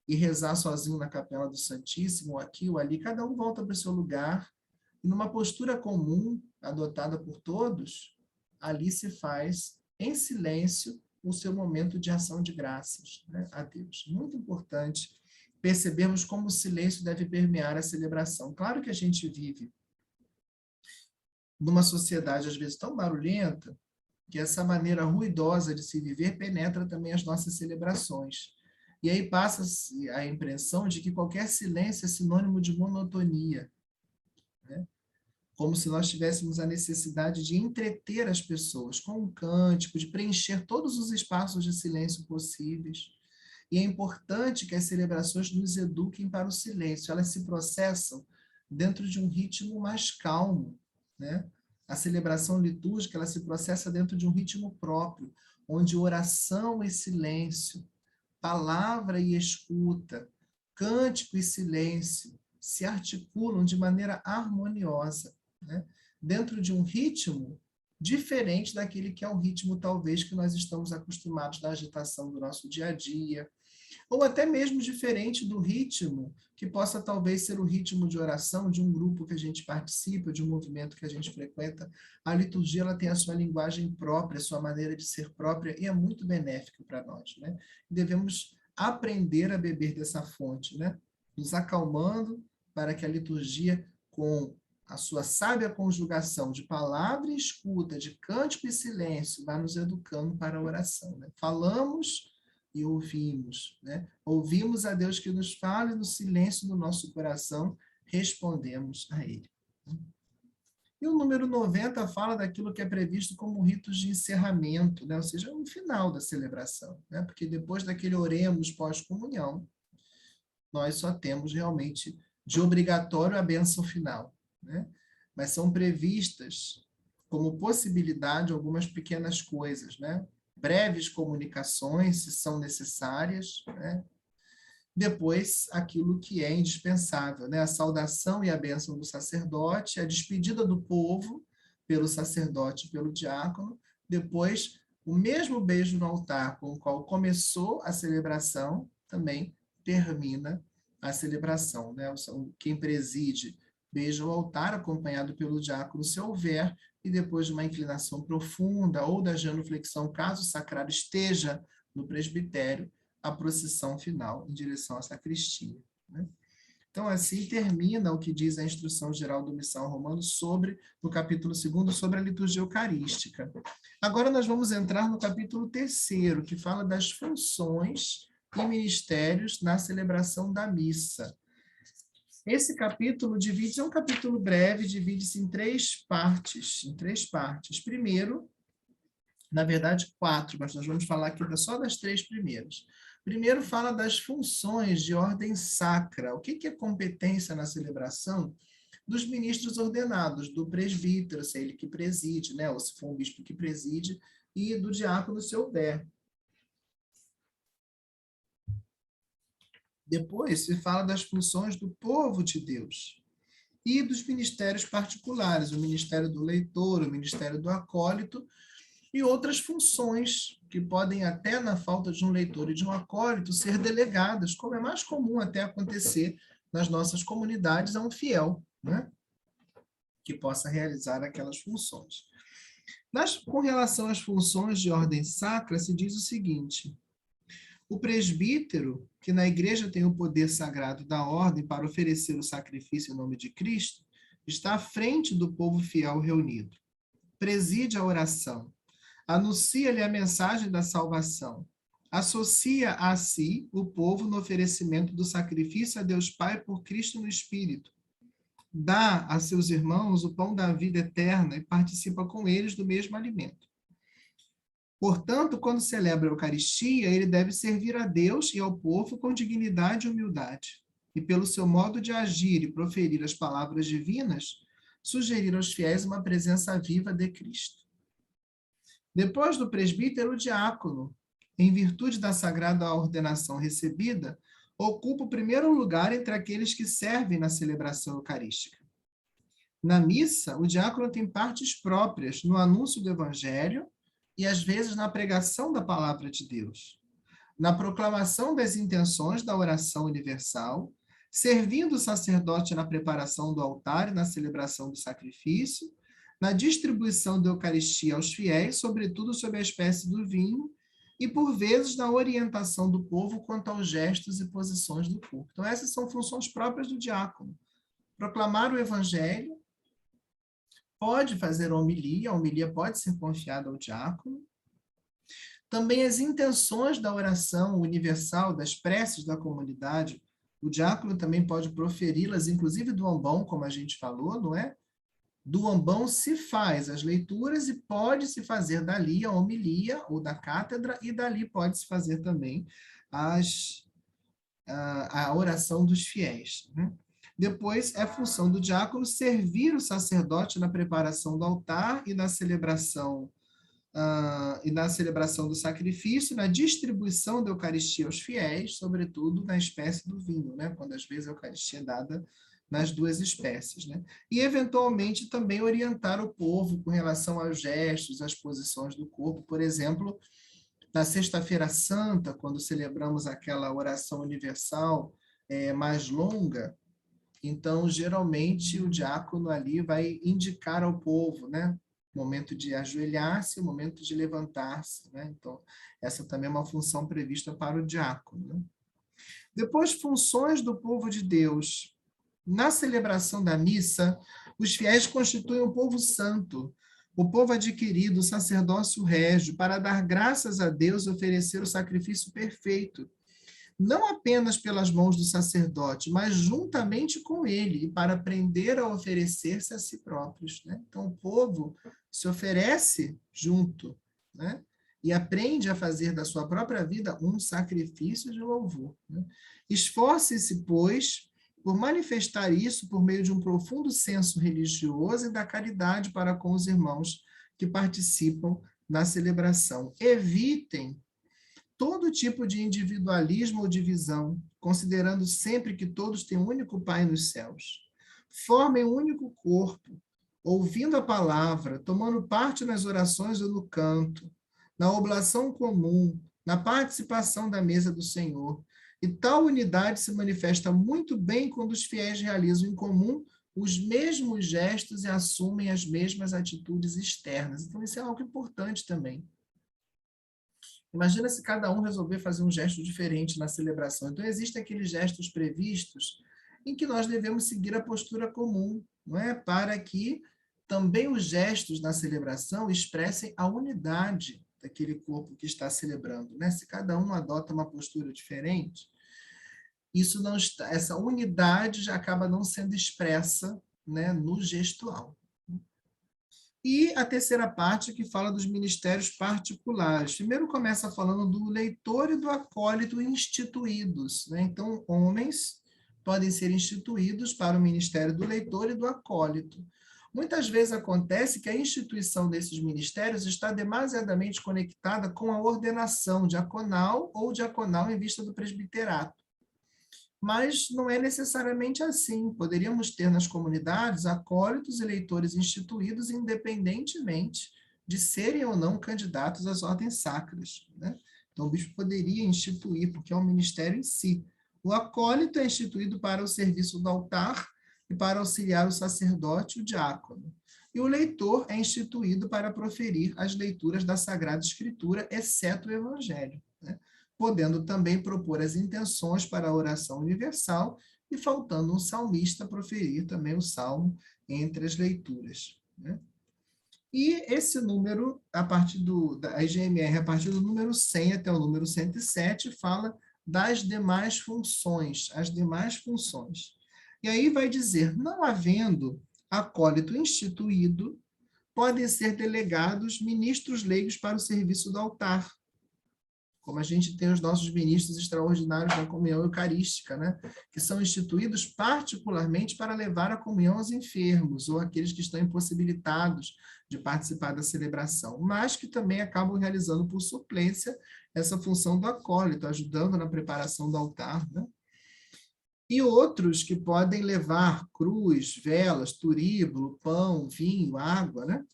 e rezar sozinho na capela do Santíssimo, ou aqui ou ali, cada um volta para o seu lugar, e numa postura comum, adotada por todos, ali se faz em silêncio o seu momento de ação de graças, né, a Deus. Muito importante percebermos como o silêncio deve permear a celebração. Claro que a gente vive numa sociedade, às vezes, tão barulhenta, que essa maneira ruidosa de se viver penetra também as nossas celebrações. E aí passa-se a impressão de que qualquer silêncio é sinônimo de monotonia, né? Como se nós tivéssemos a necessidade de entreter as pessoas com um cântico, de preencher todos os espaços de silêncio possíveis. E é importante que as celebrações nos eduquem para o silêncio. Elas se processam dentro de um ritmo mais calmo, né? A celebração litúrgica, ela se processa dentro de um ritmo próprio, onde oração e silêncio, palavra e escuta, cântico e silêncio se articulam de maneira harmoniosa, né? Dentro de um ritmo diferente daquele que é o ritmo, talvez, que nós estamos acostumados da agitação do nosso dia a dia, ou até mesmo diferente do ritmo que possa talvez ser o ritmo de oração de um grupo que a gente participa, de um movimento que a gente frequenta. A liturgia, ela tem a sua linguagem própria, a sua maneira de ser própria, e é muito benéfico para nós, né? Devemos aprender a beber dessa fonte, né? Nos acalmando para que a liturgia, com a sua sábia conjugação de palavra e escuta, de cântico e silêncio, vá nos educando para a oração, né? Falamos e ouvimos, né? Ouvimos a Deus que nos fala e no silêncio do nosso coração respondemos a Ele. E o número 90 fala daquilo que é previsto como ritos de encerramento, né? Ou seja, o final da celebração, né? Porque depois daquele oremos pós-comunhão, nós só temos realmente de obrigatório a bênção final, né? Mas são previstas como possibilidade algumas pequenas coisas, né? Breves comunicações, se são necessárias, né? Depois, aquilo que é indispensável, né? A saudação e a bênção do sacerdote, a despedida do povo pelo sacerdote e pelo diácono, depois, o mesmo beijo no altar com o qual começou a celebração, também termina a celebração, né? Quem preside beija o altar, acompanhado pelo diácono, se houver, e depois de uma inclinação profunda ou da genuflexão, caso o sacrário esteja no presbitério, a procissão final em direção à sacristia, né? Então, assim termina o que diz a instrução geral do Missal Romano no capítulo 2, sobre a liturgia eucarística. Agora nós vamos entrar no capítulo 3, que fala das funções e ministérios na celebração da missa. Esse capítulo é um capítulo breve, divide-se em três partes. Primeiro, na verdade, 4, mas nós vamos falar aqui só das 3 primeiras. Primeiro fala das funções de ordem sacra. O que é competência na celebração? Dos ministros ordenados, do presbítero, se é ele que preside, né? Ou se for um bispo que preside, e do diácono, se houver. Depois se fala das funções do povo de Deus e dos ministérios particulares, o ministério do leitor, o ministério do acólito, e outras funções que podem até, na falta de um leitor e de um acólito, ser delegadas, como é mais comum até acontecer nas nossas comunidades, a um fiel, né? Que possa realizar aquelas funções. Com relação às funções de ordem sacra, se diz o seguinte: o presbítero, que na igreja tem o poder sagrado da ordem para oferecer o sacrifício em nome de Cristo, está à frente do povo fiel reunido. Preside a oração, anuncia-lhe a mensagem da salvação, associa a si o povo no oferecimento do sacrifício a Deus Pai por Cristo no Espírito, dá a seus irmãos o pão da vida eterna e participa com eles do mesmo alimento. Portanto, quando celebra a Eucaristia, ele deve servir a Deus e ao povo com dignidade e humildade, e pelo seu modo de agir e proferir as palavras divinas, sugerir aos fiéis uma presença viva de Cristo. Depois do presbítero, o diácono, em virtude da sagrada ordenação recebida, ocupa o primeiro lugar entre aqueles que servem na celebração eucarística. Na missa, o diácono tem partes próprias no anúncio do evangelho e, às vezes, na pregação da palavra de Deus, na proclamação das intenções da oração universal, servindo o sacerdote na preparação do altar e na celebração do sacrifício, na distribuição da Eucaristia aos fiéis, sobretudo sob a espécie do vinho, e, por vezes, na orientação do povo quanto aos gestos e posições do corpo. Então, essas são funções próprias do diácono. Proclamar o evangelho, pode fazer a homilia pode ser confiada ao diácono. Também as intenções da oração universal, das preces da comunidade, o diácono também pode proferi-las, inclusive do ambão, como a gente falou, não é? Do ambão se faz as leituras e pode-se fazer dali a homilia ou da cátedra, e dali pode-se fazer também a oração dos fiéis, né? Depois, é função do diácono servir o sacerdote na preparação do altar e na celebração do sacrifício, na distribuição da Eucaristia aos fiéis, sobretudo na espécie do vinho, né? Quando às vezes a Eucaristia é dada nas duas espécies, né? E, eventualmente, também orientar o povo com relação aos gestos, às posições do corpo. Por exemplo, na Sexta-feira Santa, quando celebramos aquela oração universal mais longa, então, geralmente, o diácono ali vai indicar ao povo, né? O momento de ajoelhar-se, o momento de levantar-se, né? Então, essa também é uma função prevista para o diácono, né? Depois, funções do povo de Deus. Na celebração da missa, os fiéis constituem um povo santo, o povo adquirido, o sacerdócio régio, para dar graças a Deus e oferecer o sacrifício perfeito, não apenas pelas mãos do sacerdote, mas juntamente com ele, e para aprender a oferecer-se a si próprios, né? Então, o povo se oferece junto, né? E aprende a fazer da sua própria vida um sacrifício de louvor, né? Esforce-se, pois, por manifestar isso por meio de um profundo senso religioso e da caridade para com os irmãos que participam da celebração. Evitem todo tipo de individualismo ou divisão, considerando sempre que todos têm um único Pai nos céus. Formem um único corpo, ouvindo a palavra, tomando parte nas orações ou no canto, na oblação comum, na participação da mesa do Senhor. E tal unidade se manifesta muito bem quando os fiéis realizam em comum os mesmos gestos e assumem as mesmas atitudes externas. Então, isso é algo importante também. Imagina se cada um resolver fazer um gesto diferente na celebração. Então, existem aqueles gestos previstos em que nós devemos seguir a postura comum, não é? Para que também os gestos na celebração expressem a unidade daquele corpo que está celebrando, né? Se cada um adota uma postura diferente, isso não está, essa unidade já acaba não sendo expressa, né, no gestual. E a terceira parte, que fala dos ministérios particulares. Primeiro começa falando do leitor e do acólito instituídos, né? Então, homens podem ser instituídos para o ministério do leitor e do acólito. Muitas vezes acontece que a instituição desses ministérios está demasiadamente conectada com a ordenação diaconal ou diaconal em vista do presbiterato. Mas não é necessariamente assim. Poderíamos ter nas comunidades acólitos e leitores instituídos independentemente de serem ou não candidatos às ordens sacras, né? Então, o bispo poderia instituir, porque é um ministério em si. O acólito é instituído para o serviço do altar e para auxiliar o sacerdote e o diácono. E o leitor é instituído para proferir as leituras da Sagrada Escritura, exceto o Evangelho, né? Podendo também propor as intenções para a oração universal e, faltando um salmista, proferir também o salmo entre as leituras, né? E esse número, a partir da IGMR, a partir do número 100 até o número 107, fala das demais funções, as demais funções. E aí vai dizer, não havendo acólito instituído, podem ser delegados ministros leigos para o serviço do altar, como a gente tem os nossos ministros extraordinários da comunhão eucarística, né? Que são instituídos particularmente para levar a comunhão aos enfermos ou aqueles que estão impossibilitados de participar da celebração, mas que também acabam realizando por suplência essa função do acólito, ajudando na preparação do altar, né? E outros que podem levar cruz, velas, turíbulo, pão, vinho, água, né?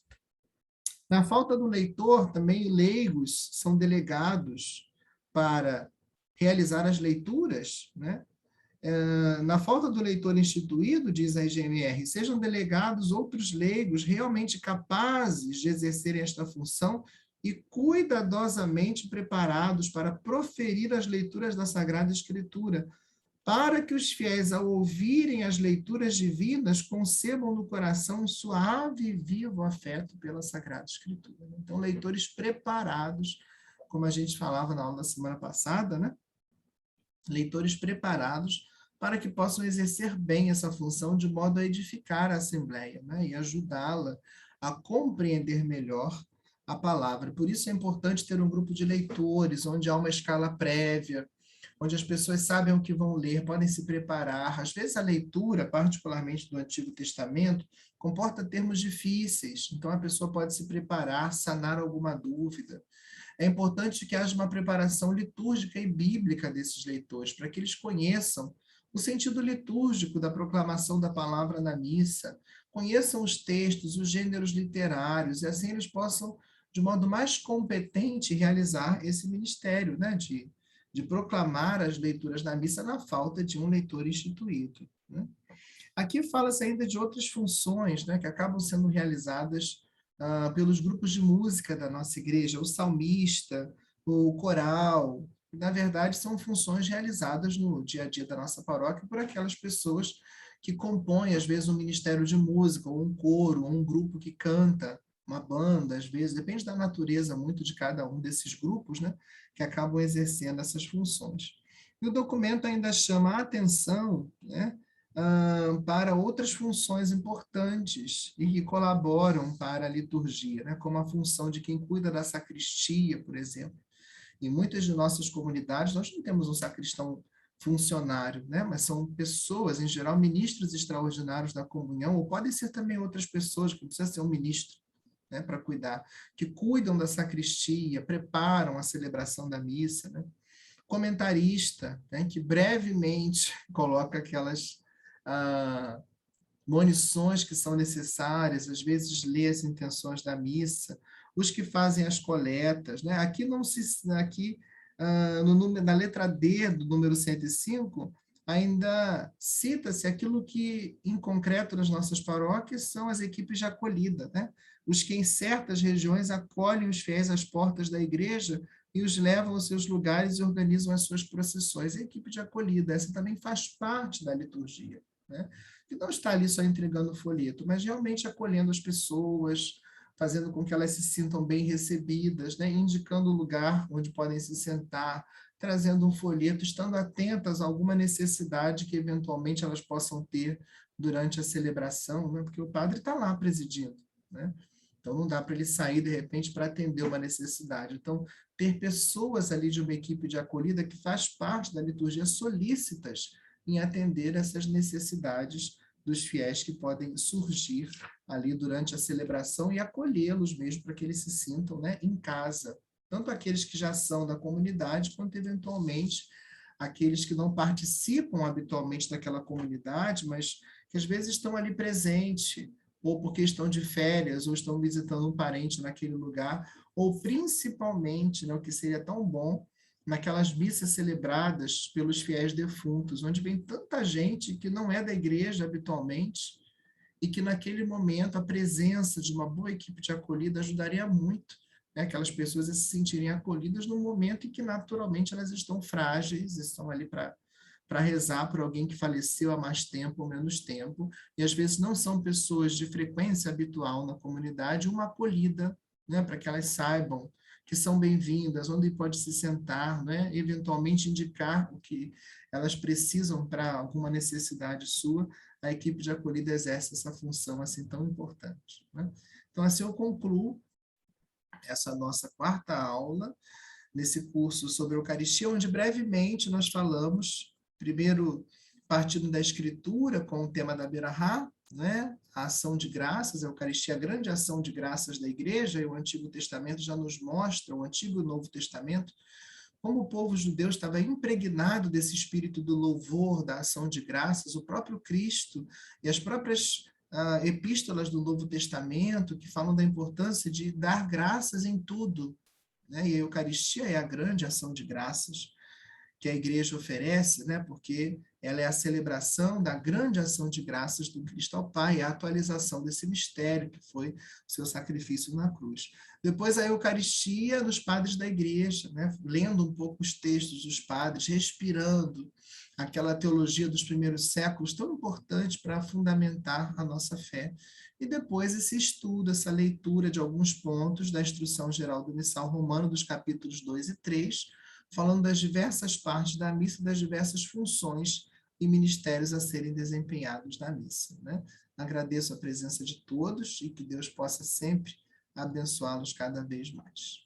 Na falta do leitor, também leigos são delegados para realizar as leituras, né? Na falta do leitor instituído, diz a IGMR, sejam delegados outros leigos realmente capazes de exercerem esta função e cuidadosamente preparados para proferir as leituras da Sagrada Escritura, para que os fiéis, ao ouvirem as leituras divinas, concebam no coração um suave e vivo afeto pela Sagrada Escritura. Então, leitores preparados, como a gente falava na aula da semana passada, né? Leitores preparados para que possam exercer bem essa função de modo a edificar a Assembleia, né? E ajudá-la a compreender melhor a palavra. Por isso é importante ter um grupo de leitores, onde há uma escala prévia, onde as pessoas sabem o que vão ler, podem se preparar. Às vezes a leitura, particularmente do Antigo Testamento, comporta termos difíceis, então a pessoa pode se preparar, sanar alguma dúvida. É importante que haja uma preparação litúrgica e bíblica desses leitores, para que eles conheçam o sentido litúrgico da proclamação da palavra na missa, conheçam os textos, os gêneros literários, e assim eles possam, de modo mais competente, realizar esse ministério, né, de proclamar as leituras na missa na falta de um leitor instituído, né? Aqui fala-se ainda de outras funções, né, que acabam sendo realizadas pelos grupos de música da nossa igreja, o salmista, o coral. Na verdade, são funções realizadas no dia a dia da nossa paróquia por aquelas pessoas que compõem, às vezes, um ministério de música, ou um coro, ou um grupo que canta, uma banda, às vezes, depende da natureza muito de cada um desses grupos, né, que acabam exercendo essas funções. E o documento ainda chama a atenção, né, para outras funções importantes e que colaboram para a liturgia, né, como a função de quem cuida da sacristia, por exemplo. Em muitas de nossas comunidades, nós não temos um sacristão funcionário, né, mas são pessoas, em geral, ministros extraordinários da comunhão, ou podem ser também outras pessoas, que não precisa ser um ministro, né, para cuidar, que cuidam da sacristia, preparam a celebração da missa, né? Comentarista, né, que brevemente coloca aquelas munições que são necessárias, às vezes lê as intenções da missa, os que fazem as coletas, né? Aqui não se, aqui na letra D do número 105, ainda cita-se aquilo que, em concreto, nas nossas paróquias, são as equipes de acolhida, né? Os que, em certas regiões, acolhem os fiéis às portas da igreja e os levam aos seus lugares e organizam as suas procissões. A equipe de acolhida, essa também faz parte da liturgia, né? Que não está ali só entregando folheto, mas realmente acolhendo as pessoas, fazendo com que elas se sintam bem recebidas, né? Indicando o lugar onde podem se sentar, trazendo um folheto, estando atentas a alguma necessidade que eventualmente elas possam ter durante a celebração, né? Porque o padre está lá presidindo, né? Então não dá para ele sair de repente para atender uma necessidade. Então, ter pessoas ali de uma equipe de acolhida que faz parte da liturgia solícitas em atender essas necessidades dos fiéis que podem surgir ali durante a celebração e acolhê-los mesmo para que eles se sintam, né, em casa. Tanto aqueles que já são da comunidade, quanto eventualmente aqueles que não participam habitualmente daquela comunidade, mas que às vezes estão ali presentes, ou porque estão de férias, ou estão visitando um parente naquele lugar, ou principalmente, né, o que seria tão bom, naquelas missas celebradas pelos fiéis defuntos, onde vem tanta gente que não é da igreja habitualmente, e que naquele momento a presença de uma boa equipe de acolhida ajudaria muito, né, aquelas pessoas a se sentirem acolhidas no momento em que naturalmente elas estão frágeis, estão ali para rezar por alguém que faleceu há mais tempo ou menos tempo, e às vezes não são pessoas de frequência habitual na comunidade, uma acolhida, né, para que elas saibam que são bem-vindas, onde pode se sentar, né, eventualmente indicar o que elas precisam para alguma necessidade sua, a equipe de acolhida exerce essa função assim tão importante, né? Então, assim eu concluo essa nossa quarta aula, nesse curso sobre a Eucaristia, onde brevemente nós falamos, primeiro partindo da Escritura, com o tema da Berahá, né? A ação de graças, a Eucaristia, a grande ação de graças da Igreja, e o Antigo Testamento já nos mostra, o Antigo e o Novo Testamento, como o povo judeu estava impregnado desse espírito do louvor, da ação de graças, o próprio Cristo e as próprias epístolas do Novo Testamento, que falam da importância de dar graças em tudo, né? E a Eucaristia é a grande ação de graças que a igreja oferece, né? Porque ela é a celebração da grande ação de graças do Cristo ao Pai, a atualização desse mistério que foi o seu sacrifício na cruz. Depois a Eucaristia nos padres da igreja, né? Lendo um pouco os textos dos padres, respirando aquela teologia dos primeiros séculos tão importante para fundamentar a nossa fé. E depois esse estudo, essa leitura de alguns pontos da Instrução Geral do Missal Romano, dos capítulos 2 e 3, falando das diversas partes da missa, das diversas funções e ministérios a serem desempenhados na missa, né? Agradeço a presença de todos e que Deus possa sempre abençoá-los cada vez mais.